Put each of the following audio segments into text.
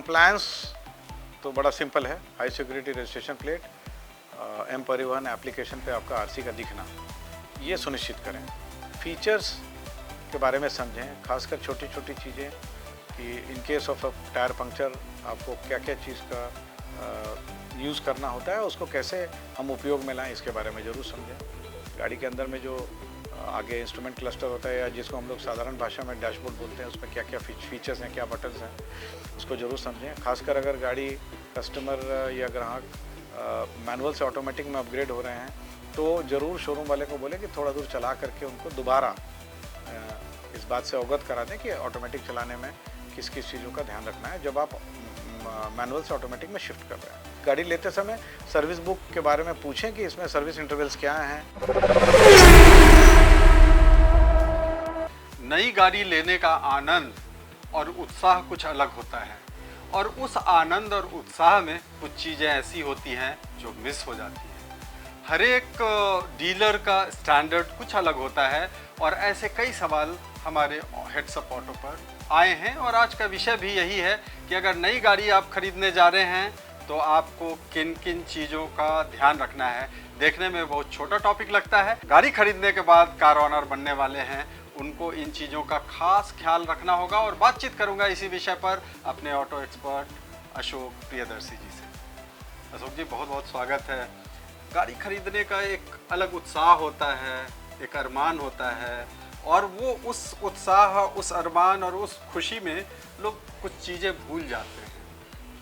Compliance तो बड़ा simple है, high security registration plate, M Parivahan application पे आपका आरसी का दिखना, ये सुनिश्चित करें। फीचर्स के बारे में समझें, खासकर छोटी छोटी चीज़ें कि in case of tyre puncture आपको क्या क्या चीज़ का यूज़ करना होता है, उसको कैसे हम उपयोग में लाएं, इसके बारे में ज़रूर समझें। गाड़ी के अंदर में जो आगे इंस्ट्रूमेंट क्लस्टर होता है या जिसको हम लोग साधारण भाषा में डैशबोर्ड बोलते हैं, उसमें क्या क्या फीचर्स हैं, क्या बटन्स हैं, उसको ज़रूर समझें। खासकर अगर गाड़ी कस्टमर या ग्राहक मैनुअल से ऑटोमेटिक में अपग्रेड हो रहे हैं तो ज़रूर शोरूम वाले को बोले कि थोड़ा दूर चला करके उनको दोबारा इस बात से अवगत करा दें कि ऑटोमेटिक चलाने में किस किस चीज़ों का ध्यान रखना है जब आप मैनुअल से ऑटोमेटिक में शिफ्ट कर रहे हैं। गाड़ी लेते समय सर्विस बुक के बारे में पूछें कि इसमें सर्विस इंटरवल्स क्या हैं। नई गाड़ी लेने का आनंद और उत्साह कुछ अलग होता है और उस आनंद और उत्साह में कुछ चीज़ें ऐसी होती हैं जो मिस हो जाती हैं। हर एक डीलर का स्टैंडर्ड कुछ अलग होता है और ऐसे कई सवाल हमारे हेड्सअप ऑटो पर आए हैं और आज का विषय भी यही है कि अगर नई गाड़ी आप खरीदने जा रहे हैं तो आपको किन किन चीज़ों का ध्यान रखना है। देखने में बहुत छोटा टॉपिक लगता है, गाड़ी खरीदने के बाद कार ऑनर बनने वाले हैं, उनको इन चीज़ों का खास ख्याल रखना होगा और बातचीत करूंगा इसी विषय पर अपने ऑटो एक्सपर्ट अशोक प्रियदर्शी जी से। अशोक जी, बहुत बहुत स्वागत है। गाड़ी खरीदने का एक अलग उत्साह होता है, एक अरमान होता है और वो उस उत्साह, उस अरमान और उस खुशी में लोग कुछ चीज़ें भूल जाते हैं।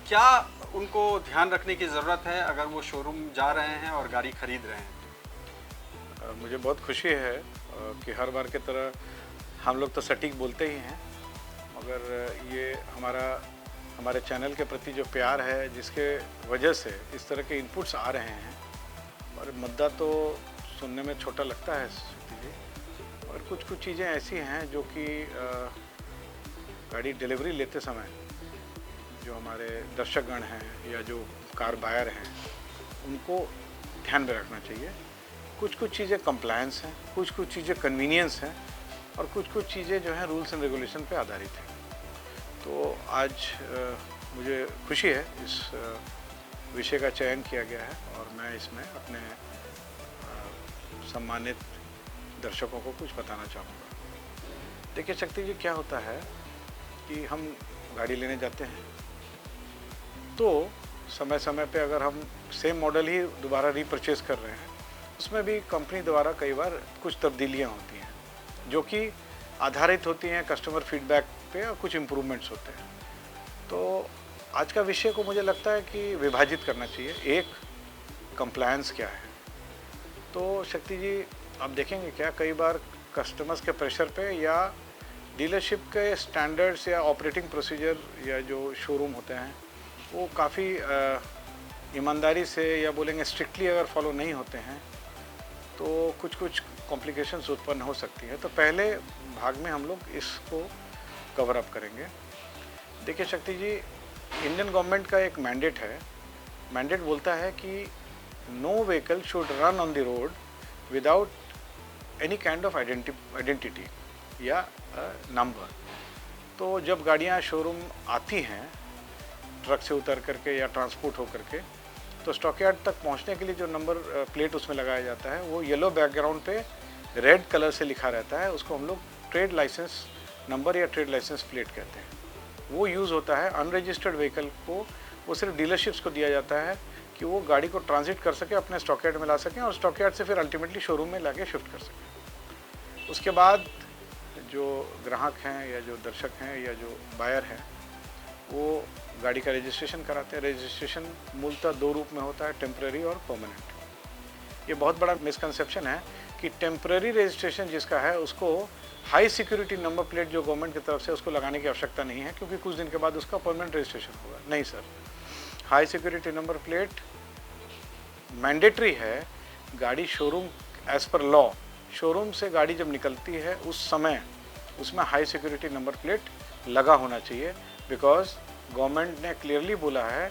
क्या उनको ध्यान रखने की ज़रूरत है अगर वो शोरूम जा रहे हैं और गाड़ी खरीद रहे हैं? मुझे बहुत खुशी है कि हर बार की तरह हम लोग तो सटीक बोलते ही हैं, मगर ये हमारे चैनल के प्रति जो प्यार है जिसके वजह से इस तरह के इनपुट्स आ रहे हैं, और मुद्दा तो सुनने में छोटा लगता है और कुछ चीज़ें ऐसी हैं जो कि गाड़ी डिलीवरी लेते समय जो हमारे दर्शकगण हैं या जो कार बायर हैं उनको ध्यान में रखना चाहिए। कुछ चीज़ें कंप्लायंस हैं, कुछ चीज़ें कन्वीनियंस हैं और कुछ चीज़ें जो हैं रूल्स एंड रेगुलेशन पे आधारित हैं। तो आज मुझे खुशी है इस विषय का चयन किया गया है और मैं इसमें अपने सम्मानित दर्शकों को कुछ बताना चाहूँगा। देखिए शक्ति जी, क्या होता है कि हम गाड़ी लेने जाते हैं तो समय समय पे अगर हम सेम मॉडल ही दोबारा रीपरचेज कर रहे हैं, उसमें भी कंपनी द्वारा कई बार कुछ तब्दीलियां होती हैं जो कि आधारित होती हैं कस्टमर फीडबैक पे और कुछ इम्प्रूवमेंट्स होते हैं। तो आज का विषय को मुझे लगता है कि विभाजित करना चाहिए। एक, कंप्लायंस क्या है। तो शक्ति जी, आप देखेंगे क्या कई बार कस्टमर्स के प्रेशर पे या डीलरशिप के स्टैंडर्ड्स या ऑपरेटिंग प्रोसीजर या जो शोरूम होते हैं वो काफ़ी ईमानदारी से या बोलेंगे स्ट्रिक्टली अगर फॉलो नहीं होते हैं तो कुछ कॉम्प्लिकेशंस उत्पन्न हो सकती है। तो पहले भाग में हम लोग इसको कवर अप करेंगे। देखिए शक्ति जी, इंडियन गवर्नमेंट का एक मैंडेट है। मैंडेट बोलता है कि no vehicle should run on the road without any kind of identity या नंबर। तो जब गाड़ियाँ शोरूम आती हैं ट्रक से उतर करके या ट्रांसपोर्ट हो करके, तो स्टॉकयार्ड तक पहुंचने के लिए जो नंबर प्लेट उसमें लगाया जाता है वो येलो बैकग्राउंड पे रेड कलर से लिखा रहता है। उसको हम लोग ट्रेड लाइसेंस नंबर या ट्रेड लाइसेंस प्लेट कहते हैं। वो यूज़ होता है अनरजिस्टर्ड व्हीकल को, वो सिर्फ डीलरशिप्स को दिया जाता है कि वो गाड़ी को ट्रांजिट कर सके, अपने स्टॉकयार्ड में ला सकें और स्टॉकयार्ड से फिर अल्टीमेटली शोरूम में लाके शिफ्ट कर सकें। उसके बाद जो ग्राहक हैं या जो दर्शक हैं या जो बायर हैं वो गाड़ी का रजिस्ट्रेशन कराते हैं। रजिस्ट्रेशन मूलतः दो रूप में होता है, टेम्पररी और परमानेंट। ये बहुत बड़ा मिसकंसेप्शन है कि टेम्पररी रजिस्ट्रेशन जिसका है उसको हाई सिक्योरिटी नंबर प्लेट जो गवर्नमेंट की तरफ से उसको लगाने की आवश्यकता नहीं है क्योंकि कुछ दिन के बाद उसका परमानेंट रजिस्ट्रेशन होगा। नहीं sir, high security number plate mandatory है। गाड़ी showroom as per law, showroom से गाड़ी जब निकलती है उस समय उसमें हाई सिक्योरिटी नंबर प्लेट लगा होना चाहिए, बिकॉज गवर्नमेंट ने क्लियरली बोला है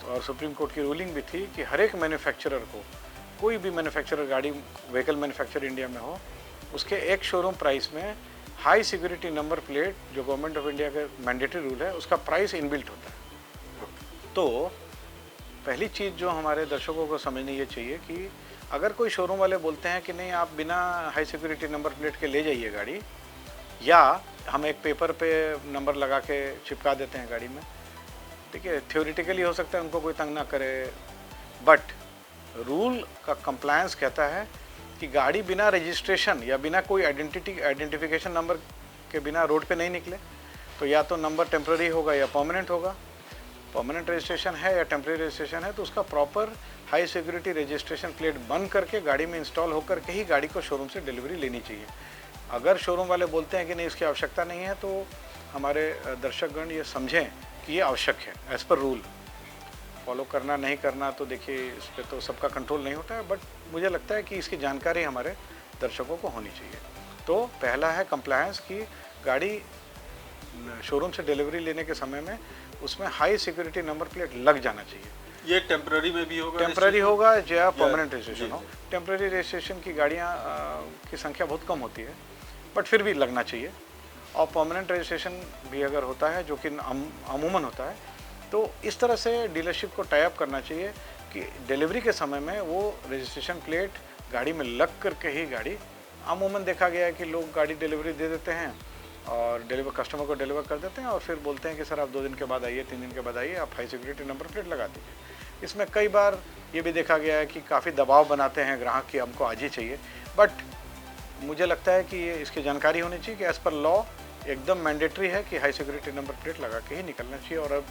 और सुप्रीम कोर्ट की रूलिंग भी थी कि हर एक मैन्युफैक्चरर को, कोई भी मैन्युफैक्चरर गाड़ी व्हीकल मैन्युफैक्चर इंडिया में हो, उसके एक शोरूम प्राइस में हाई सिक्योरिटी नंबर प्लेट जो गवर्नमेंट ऑफ इंडिया का मैंडेटरी रूल है उसका प्राइस इनबिल्ट होता है। तो पहली चीज़ जो हमारे दर्शकों को समझनी ये चाहिए कि अगर कोई शोरूम वाले बोलते हैं कि नहीं आप बिना हाई सिक्योरिटी नंबर प्लेट के ले जाइए गाड़ी, या हम एक पेपर पे नंबर लगा के चिपका देते हैं गाड़ी में, ठीक है, थ्योरेटिकली हो सकता है उनको कोई तंग ना करे, बट रूल का कंप्लायंस कहता है कि गाड़ी बिना रजिस्ट्रेशन या बिना कोई आइडेंटिफिकेशन नंबर के बिना रोड पे नहीं निकले। तो या तो नंबर टेम्प्रेरी होगा या परमानेंट होगा। परमानेंट रजिस्ट्रेशन है या टेम्प्रेरी रजिस्ट्रेशन है तो उसका proper high security registration plate बन करके गाड़ी में इंस्टॉल होकर के ही गाड़ी को शोरूम से डिलीवरी लेनी चाहिए। अगर शोरूम वाले बोलते हैं कि नहीं इसकी आवश्यकता नहीं है, तो हमारे दर्शकगण ये समझें कि ये आवश्यक है एज़ पर रूल। फॉलो करना नहीं करना तो देखिए इस पर तो सबका कंट्रोल नहीं होता है, बट मुझे लगता है कि इसकी जानकारी हमारे दर्शकों को होनी चाहिए। तो पहला है कंप्लायंस कि गाड़ी शोरूम से डिलीवरी लेने के समय में उसमें हाई सिक्योरिटी नंबर प्लेट लग जाना चाहिए। ये टेम्पररी में भी होगा? टेम्पररी होगा या परमानेंट रजिस्ट्रेशन हो। टेम्पररी रजिस्ट्रेशन की गाड़ियाँ की संख्या बहुत कम होती है, बट फिर भी लगना चाहिए। और परमानेंट रजिस्ट्रेशन भी अगर होता है, जो कि अमूमन होता है, तो इस तरह से डीलरशिप को टाई अप करना चाहिए कि डिलीवरी के समय में वो रजिस्ट्रेशन प्लेट गाड़ी में लग करके ही गाड़ी, अमूमन देखा गया है कि लोग गाड़ी डिलीवरी दे देते हैं और कस्टमर को डिलीवर कर देते हैं और फिर बोलते हैं कि सर आप 2 दिन के बाद आइए, 3 दिन के बाद आइए, आप हाई सिक्योरिटी नंबर प्लेट लगा दीजिए। इसमें कई बार ये भी देखा गया है कि काफ़ी दबाव बनाते हैं ग्राहक की हमको आज ही चाहिए, बट मुझे लगता है कि ये इसकी जानकारी होनी चाहिए कि एज़ पर लॉ एकदम मैंडेटरी है कि हाई सिक्योरिटी नंबर प्लेट लगा के ही निकलना चाहिए। और अब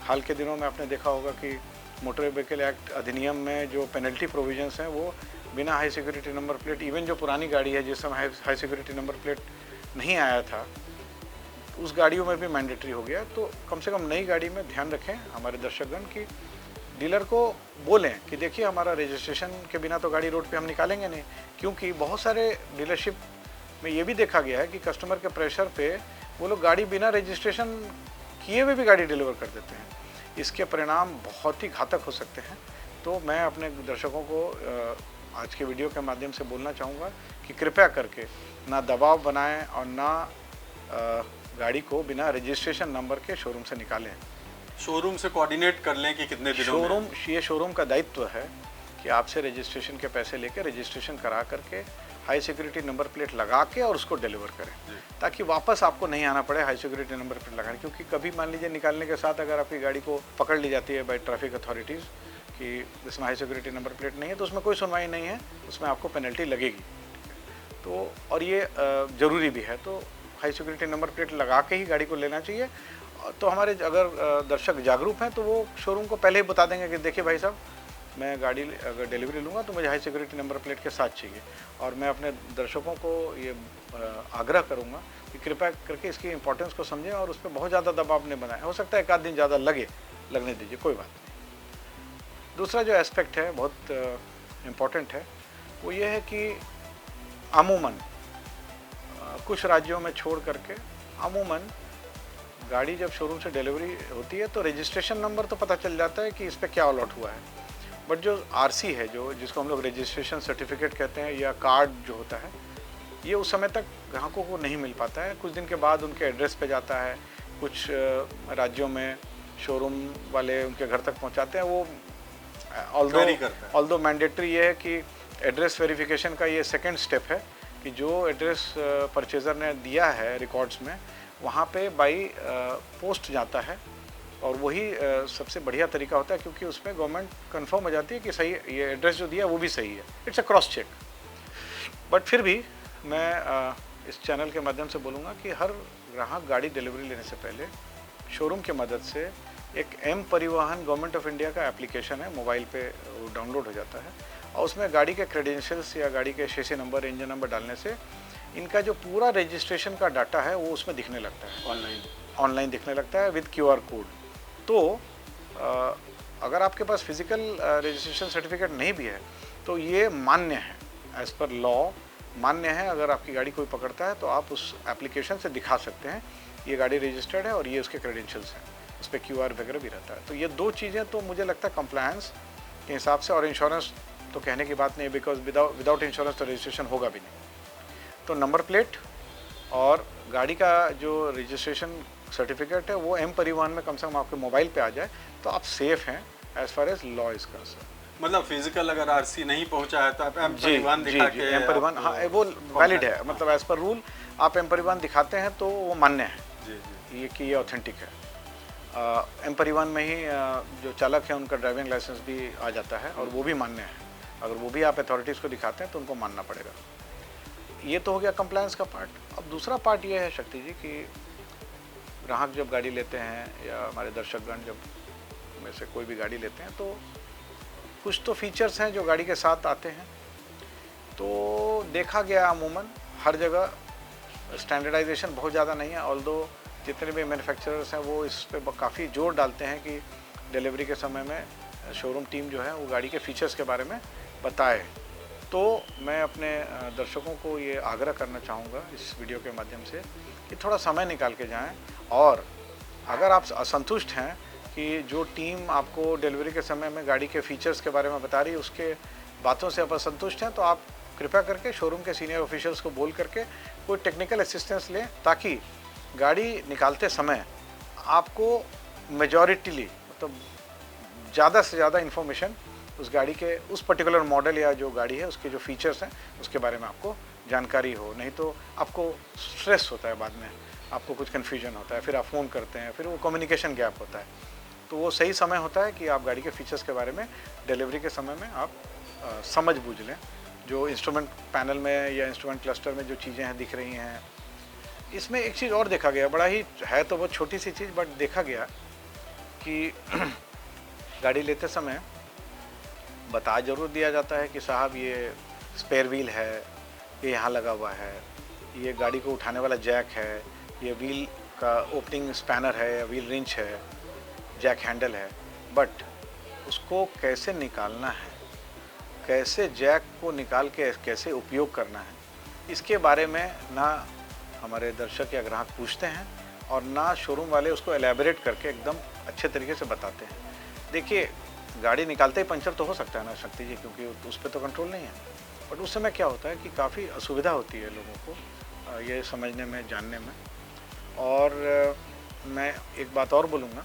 हाल के दिनों में आपने देखा होगा कि मोटर व्हीकल एक्ट अधिनियम में जो पेनल्टी प्रोविजंस हैं वो बिना high security number plate, even जो पुरानी गाड़ी है जिस समय हाई सिक्योरिटी नंबर प्लेट नहीं आया था, उस गाड़ियों में भी मैंडेटरी हो गया। तो कम से कम नई गाड़ी में ध्यान रखें हमारे दर्शकगण की डीलर को बोलें कि देखिए हमारा रजिस्ट्रेशन के बिना तो गाड़ी रोड पे हम निकालेंगे नहीं, क्योंकि बहुत सारे डीलरशिप में ये भी देखा गया है कि कस्टमर के प्रेशर पे वो लोग गाड़ी बिना रजिस्ट्रेशन किए हुए भी गाड़ी डिलीवर कर देते हैं। इसके परिणाम बहुत ही घातक हो सकते हैं। तो मैं अपने दर्शकों को आज के वीडियो के माध्यम से बोलना चाहूँगा कि कृपया करके ना दबाव बनाएं और ना गाड़ी को बिना रजिस्ट्रेशन नंबर के शोरूम से निकालें। शोरूम से कोऑर्डिनेट कर लें कि कितने दिनों में। ये शोरूम का दायित्व है कि आपसे रजिस्ट्रेशन के पैसे लेके रजिस्ट्रेशन करा करके हाई सिक्योरिटी नंबर प्लेट लगा के और उसको डिलीवर करें, ताकि वापस आपको नहीं आना पड़े हाई सिक्योरिटी नंबर प्लेट लगाने। क्योंकि कभी मान लीजिए निकालने के साथ अगर आपकी गाड़ी को पकड़ ली जाती है बाय ट्रैफिक अथॉरिटीज़ कि इसमें हाई सिक्योरिटी नंबर प्लेट नहीं है, तो उसमें कोई सुनवाई नहीं है, उसमें आपको पेनल्टी लगेगी। तो और ये ज़रूरी भी है, तो हाई सिक्योरिटी नंबर प्लेट लगा के ही गाड़ी को लेना चाहिए। तो हमारे अगर दर्शक जागरूक हैं तो वो शोरूम को पहले ही बता देंगे कि देखिए भाई साहब, मैं गाड़ी अगर डिलीवरी लूँगा तो मुझे हाई सिक्योरिटी नंबर प्लेट के साथ चाहिए। और मैं अपने दर्शकों को ये आग्रह करूँगा कि कृपया करके इसकी इंपॉर्टेंस को समझें और उस पर बहुत ज़्यादा दबाव नहीं बनाएं। हो सकता है एक आध दिन ज़्यादा लगने दीजिए, कोई बात नहीं। दूसरा जो एस्पेक्ट है बहुत इम्पॉर्टेंट है, वो ये है कि अमूमन कुछ राज्यों में छोड़ करके अमूमन गाड़ी जब शोरूम से डिलीवरी होती है तो रजिस्ट्रेशन नंबर तो पता चल जाता है कि इस पर क्या अलॉट हुआ है, बट जो आरसी है, जो जिसको हम लोग रजिस्ट्रेशन सर्टिफिकेट कहते हैं या कार्ड जो होता है, ये उस समय तक ग्राहकों को नहीं मिल पाता है। कुछ दिन के बाद उनके एड्रेस पे जाता है। कुछ राज्यों में शोरूम वाले उनके घर तक पहुंचाते हैं। वो ऑल्दो मैंडेटरी ये है कि एड्रेस वेरिफिकेशन का ये सेकेंड स्टेप है कि जो एड्रेस परचेज़र ने दिया है रिकॉर्ड्स में, वहाँ पे बाई पोस्ट जाता है और वही सबसे बढ़िया तरीका होता है, क्योंकि उसमें गवर्नमेंट कंफर्म हो जाती है कि सही ये एड्रेस जो दिया वो भी सही है। It's a cross check. But फिर भी मैं इस चैनल के माध्यम से बोलूँगा कि हर ग्राहक गाड़ी डिलीवरी लेने से पहले शोरूम की मदद से एक एम परिवहन गवर्नमेंट ऑफ इंडिया का एप्लीकेशन है, मोबाइल पे वो डाउनलोड हो जाता है और उसमें गाड़ी के क्रेडेंशियल्स या गाड़ी के शीशे नंबर, इंजन नंबर डालने से इनका जो पूरा रजिस्ट्रेशन का डाटा है वो उसमें दिखने लगता है, ऑनलाइन दिखने लगता है विद QR कोड। तो अगर आपके पास फिजिकल रजिस्ट्रेशन सर्टिफिकेट नहीं भी है तो ये मान्य है, एज़ पर लॉ मान्य है। अगर आपकी गाड़ी कोई पकड़ता है तो आप उस एप्लीकेशन से दिखा सकते हैं ये गाड़ी रजिस्टर्ड है और ये उसके क्रेडेंशियल्स हैं, उस पर QR वगैरह भी रहता है। तो ये दो चीज़ें तो मुझे लगता है कंप्लायंस के हिसाब से, और इंश्योरेंस तो कहने की बात नहीं है, बिकॉज विदाउट इंश्योरेंस तो रजिस्ट्रेशन होगा भी नहीं। तो नंबर प्लेट और गाड़ी का जो रजिस्ट्रेशन सर्टिफिकेट है वो एम परिवहन में कम से कम आपके मोबाइल पे आ जाए तो आप सेफ हैं as far as law is concern. मतलब फिजिकल अगर आरसी नहीं पहुंचा है तो आप एम जी परिवहन जी दिखा जी के एम परिवहन, हाँ वो वैलिड है, मतलब एज पर रूल आप एम परिवहन दिखाते हैं तो वो मान्य है जी जी ये कि ये ऑथेंटिक है। एम परिवहन में ही जो चालक है उनका ड्राइविंग लाइसेंस भी आ जाता है और वो भी मान्य है। अगर वो भी आप अथॉरिटीज़ को दिखाते हैं तो उनको मानना पड़ेगा। ये तो हो गया कंप्लायंस का पार्ट। अब दूसरा पार्ट ये है शक्ति जी कि ग्राहक जब गाड़ी लेते हैं या हमारे दर्शकगण जब में से कोई भी गाड़ी लेते हैं तो कुछ तो फीचर्स हैं जो गाड़ी के साथ आते हैं। तो देखा गया अमूमन हर जगह स्टैंडर्डाइजेशन बहुत ज़्यादा नहीं है, ऑल्दो जितने भी मैन्युफैक्चरर्स हैं वो इस पे काफ़ी जोर डालते हैं कि डिलीवरी के समय में शोरूम टीम जो है वो गाड़ी के फीचर्स के बारे में बताए। तो मैं अपने दर्शकों को ये आग्रह करना चाहूँगा इस वीडियो के माध्यम से कि थोड़ा समय निकाल के जाएं, और अगर आप असंतुष्ट हैं कि जो टीम आपको डिलीवरी के समय में गाड़ी के फीचर्स के बारे में बता रही है उसके बातों से आप असंतुष्ट हैं, तो आप कृपया करके शोरूम के सीनियर ऑफिशियल्स को बोल करके कोई टेक्निकल असिस्टेंस लें, ताकि गाड़ी निकालते समय आपको मेजॉरिटीली मतलब ज़्यादा से ज़्यादा इन्फॉर्मेशन उस गाड़ी के उस पर्टिकुलर मॉडल या जो गाड़ी है उसके जो फीचर्स हैं उसके बारे में आपको जानकारी हो। नहीं तो आपको स्ट्रेस होता है, बाद में आपको कुछ कन्फ्यूजन होता है, फिर आप फ़ोन करते हैं, फिर वो कम्युनिकेशन गैप होता है। तो वो सही समय होता है कि आप गाड़ी के फीचर्स के बारे में डिलीवरी के समय में आप समझ बूझ लें। जो इंस्ट्रूमेंट पैनल में या इंस्ट्रूमेंट क्लस्टर में जो चीज़ें हैं दिख रही हैं, इसमें एक चीज़ और देखा गया, बड़ा ही है तो बहुत छोटी सी चीज़, बट देखा गया कि गाड़ी लेते समय बता ज़रूर दिया जाता है कि साहब ये स्पेयर व्हील है, ये यहाँ लगा हुआ है, ये गाड़ी को उठाने वाला जैक है, ये व्हील का ओपनिंग स्पैनर है या व्हील रिंच है, जैक हैंडल है। बट उसको कैसे निकालना है, कैसे जैक को निकाल के कैसे उपयोग करना है, इसके बारे में ना हमारे दर्शक या ग्राहक पूछते हैं और ना शोरूम वाले उसको एलैबोरेट करके एकदम अच्छे तरीके से बताते हैं। देखिए गाड़ी निकालते ही पंचर तो हो सकता है ना शक्ति जी, क्योंकि उस पर तो कंट्रोल नहीं है, बट उस समय क्या होता है कि काफ़ी असुविधा होती है लोगों को ये समझने में, जानने में। और मैं एक बात और बोलूँगा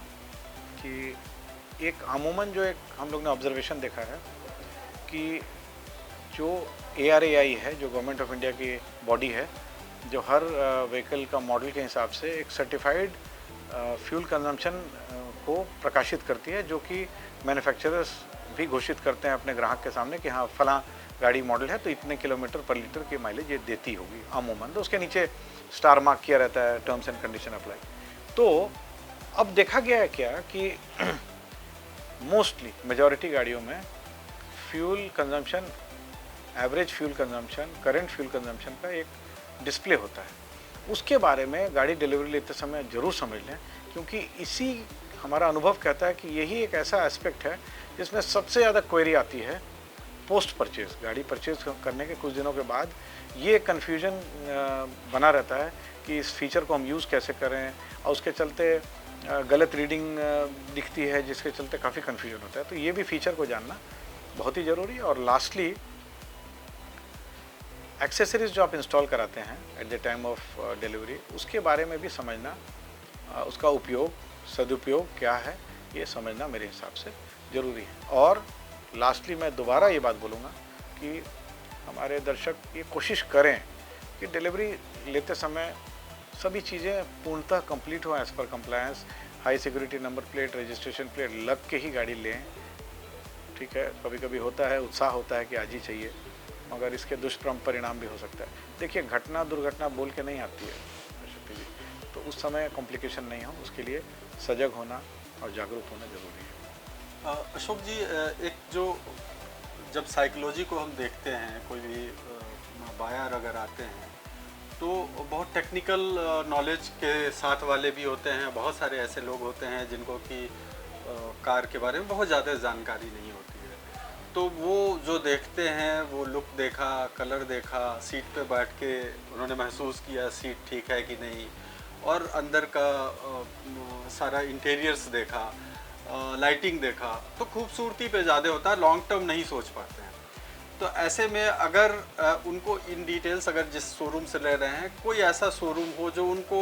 कि एक अमूमन जो एक हम लोग ने ऑब्जर्वेशन देखा है कि जो ARAI है, जो गवर्नमेंट ऑफ इंडिया की बॉडी है, जो हर व्हीकल का मॉडल के हिसाब से एक सर्टिफाइड फ्यूल कंजम्पशन को प्रकाशित करती है, जो कि मैन्युफैक्चरर्स भी घोषित करते हैं अपने ग्राहक के सामने कि हाँ फलां गाड़ी मॉडल है तो इतने किलोमीटर पर लीटर की माइलेज ये देती होगी अमूमन। तो उसके नीचे स्टार मार्क किया रहता है, टर्म्स एंड कंडीशन अप्लाई। तो अब देखा गया है क्या कि मोस्टली मेजॉरिटी गाड़ियों में fuel consumption, average fuel consumption, current fuel consumption का एक डिस्प्ले होता है। उसके बारे में गाड़ी डिलीवरी लेते समय ज़रूर समझ लें, क्योंकि इसी हमारा अनुभव कहता है कि यही एक ऐसा एस्पेक्ट है जिसमें सबसे ज़्यादा क्वेरी आती है पोस्ट परचेज़। गाड़ी परचेज़ करने के कुछ दिनों के बाद ये कन्फ्यूजन बना रहता है कि इस फीचर को हम यूज़ कैसे करें, और उसके चलते गलत रीडिंग दिखती है जिसके चलते काफ़ी कन्फ्यूजन होता है। तो ये भी फीचर को जानना बहुत ही ज़रूरी है। और लास्टली एक्सेसरीज़ जो आप इंस्टॉल कराते हैं at the time of delivery, उसके बारे में भी समझना, उसका उपयोग, सदुपयोग क्या है, ये समझना मेरे हिसाब से ज़रूरी है। और लास्टली मैं दोबारा ये बात बोलूँगा कि हमारे दर्शक ये कोशिश करें कि डिलीवरी लेते समय सभी चीज़ें पूर्णतः कंप्लीट हो as per compliance. High security number plate, registration plate लग के ही गाड़ी लें, ठीक है। कभी कभी होता है, उत्साह होता है कि आज ही चाहिए, मगर इसके दुष्परिणाम भी हो सकता है। देखिए घटना दुर्घटना बोल के नहीं आती है शक्ति जी, तो उस समय कॉम्प्लिकेशन नहीं हो, उसके लिए सजग होना और जागरूक होना ज़रूरी है। अशोक जी, एक जो जब साइकोलॉजी को हम देखते हैं, कोई भी बायर अगर आते हैं तो बहुत टेक्निकल नॉलेज के साथ वाले भी होते हैं, बहुत सारे ऐसे लोग होते हैं जिनको कि कार के बारे में बहुत ज़्यादा जानकारी नहीं होती है। तो वो जो देखते हैं, वो लुक देखा, कलर देखा, सीट पे बैठ के उन्होंने महसूस किया सीट ठीक है कि नहीं, और अंदर का सारा इंटीरियर्स देखा, लाइटिंग देखा, तो खूबसूरती पे ज़्यादा होता है, लॉन्ग टर्म नहीं सोच पाते हैं। तो ऐसे में अगर उनको इन डिटेल्स अगर जिस शोरूम से ले रहे हैं, कोई ऐसा शोरूम हो जो उनको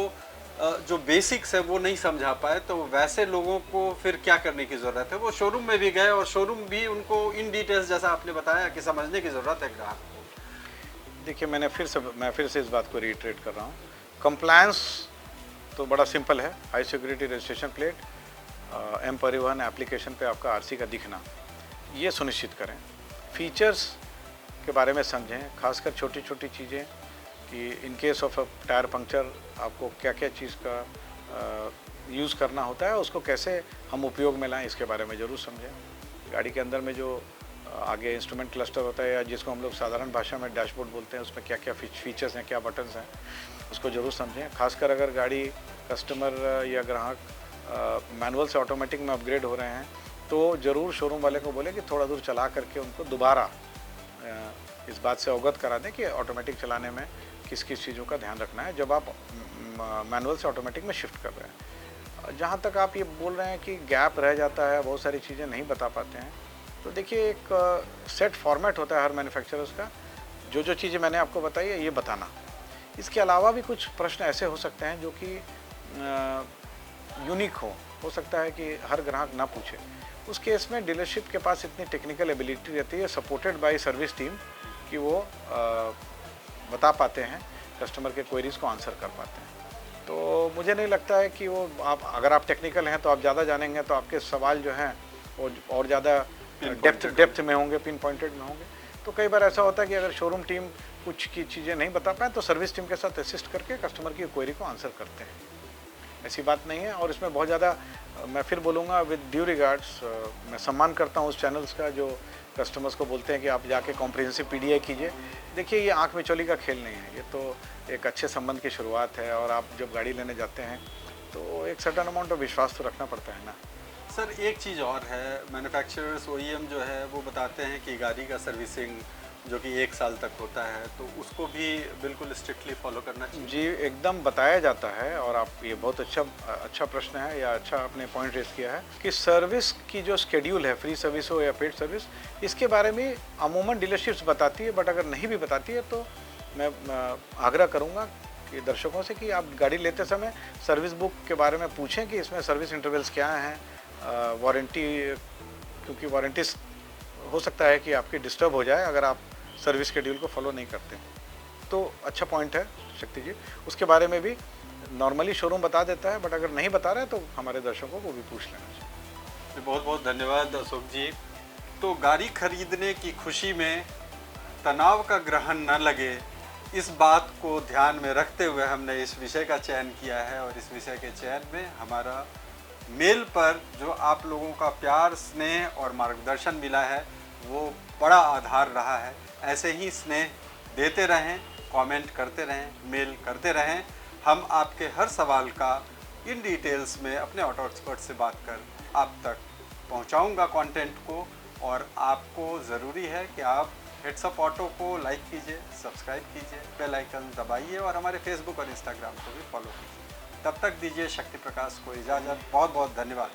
जो बेसिक्स है वो नहीं समझा पाए, तो वैसे लोगों को फिर क्या करने की ज़रूरत है? वो शोरूम में भी गए और शोरूम भी उनको इन डिटेल्स जैसा आपने बताया कि समझने की ज़रूरत है ग्राहक को। देखिए मैं फिर से इस बात को रिट्रेट कर रहा हूँ। कंप्लायंस तो बड़ा सिंपल है, high security registration plate, M Parivahan application पे आपका आरसी का दिखना, ये सुनिश्चित करें। फीचर्स के बारे में समझें, खासकर छोटी छोटी चीज़ें कि in case of tyre puncture आपको क्या क्या चीज़ का यूज़ करना होता है, उसको कैसे हम उपयोग में लाएं, इसके बारे में ज़रूर समझें। गाड़ी के अंदर में जो आगे इंस्ट्रूमेंट क्लस्टर होता है या जिसको हम लोग साधारण भाषा में डैशबोर्ड बोलते हैं, उसमें क्या क्या फीचर्स हैं, क्या बटन्स हैं, उसको ज़रूर समझें। खासकर अगर गाड़ी कस्टमर या ग्राहक मैनुअल से ऑटोमेटिक में अपग्रेड हो रहे हैं तो ज़रूर शोरूम वाले को बोले कि थोड़ा दूर चला करके उनको दोबारा इस बात से अवगत करा दें कि ऑटोमेटिक चलाने में किस किस चीज़ों का ध्यान रखना है जब आप मैनुअल से ऑटोमेटिक में शिफ्ट कर रहे हैं। जहाँ तक आप ये बोल रहे हैं कि गैप रह जाता है, बहुत सारी चीज़ें नहीं बता पाते हैं, तो देखिए एक सेट फॉर्मेट होता है हर मैन्युफैक्चरर्स का, जो चीज़ें मैंने आपको बताई है ये बताना। इसके अलावा भी कुछ प्रश्न ऐसे हो सकते हैं जो कि यूनिक हो सकता है कि हर ग्राहक ना पूछे। उस केस में डीलरशिप के पास इतनी टेक्निकल एबिलिटी रहती है, सपोर्टेड बाय सर्विस टीम, कि वो बता पाते हैं, कस्टमर के क्वेरीज को आंसर कर पाते हैं। तो मुझे नहीं लगता है कि वो अगर आप टेक्निकल हैं तो आप ज़्यादा जानेंगे तो आपके सवाल जो हैं वो और ज़्यादा डेप्थ में होंगे, पिन पॉइंटेड में होंगे। तो कई बार ऐसा होता है कि अगर शोरूम टीम कुछ की चीज़ें नहीं बता पाए तो सर्विस टीम के साथ असिस्ट करके कस्टमर की क्वेरी को आंसर करते हैं। ऐसी बात नहीं है। और इसमें बहुत ज़्यादा, मैं फिर बोलूँगा विद ड्यू रिगार्ड्स, मैं सम्मान करता हूँ उस चैनल्स का जो कस्टमर्स को बोलते हैं कि आप जाके कॉम्प्रिहेंसिव पीडीआई कीजिए। देखिए ये आँख मिचौली का खेल नहीं है, ये तो एक अच्छे संबंध की शुरुआत है। और आप जब गाड़ी लेने जाते हैं तो एक सर्टेन अमाउंट ऑफ विश्वास तो रखना पड़ता है ना। सर एक चीज़ और है, मैन्युफैक्चरर्स ओईएम जो है वो बताते हैं कि गाड़ी का सर्विसिंग जो कि 1 साल तक होता है, तो उसको भी बिल्कुल स्ट्रिक्टली फॉलो करना चाहिए। जी एकदम बताया जाता है। और आप ये बहुत अच्छा प्रश्न है या अच्छा आपने पॉइंट रेस किया है कि सर्विस की जो शेड्यूल है, फ्री सर्विस हो या पेड सर्विस, इसके बारे में अमूमन डीलरशिप्स बताती है। बट अगर नहीं भी बताती है तो मैं आग्रह करूँगा कि दर्शकों से कि आप गाड़ी लेते समय सर्विस बुक के बारे में पूछें कि इसमें सर्विस इंटरवल्स क्या हैं, वारंटी, क्योंकि वारंटीज हो सकता है कि आपकी डिस्टर्ब हो जाए अगर आप सर्विस शेड्यूल को फॉलो नहीं करते। तो अच्छा पॉइंट है शक्ति जी, उसके बारे में भी नॉर्मली शोरूम बता देता है, बट अगर नहीं बता रहा है तो हमारे दर्शकों को भी पूछ लेना चाहिए। बहुत बहुत धन्यवाद अशोक जी। तो गाड़ी खरीदने की खुशी में तनाव का ग्रहण न लगे, इस बात को ध्यान में रखते हुए हमने इस विषय का चयन किया है। और इस विषय के चयन में हमारा मेल पर जो आप लोगों का प्यार, स्नेह और मार्गदर्शन मिला है वो बड़ा आधार रहा है। ऐसे ही स्नेह देते रहें, कमेंट करते रहें, मेल करते रहें। हम आपके हर सवाल का इन डिटेल्स में अपने ऑटो एक्सपर्ट से बात कर आप तक पहुंचाऊंगा कंटेंट को। और आपको ज़रूरी है कि आप हेड्सअप ऑटो को लाइक कीजिए, सब्सक्राइब कीजिए, बेल आइकन दबाइए और हमारे फेसबुक और इंस्टाग्राम को भी फॉलो कीजिए। तब तक दीजिए शक्ति प्रकाश को इजाज़त। बहुत बहुत धन्यवाद।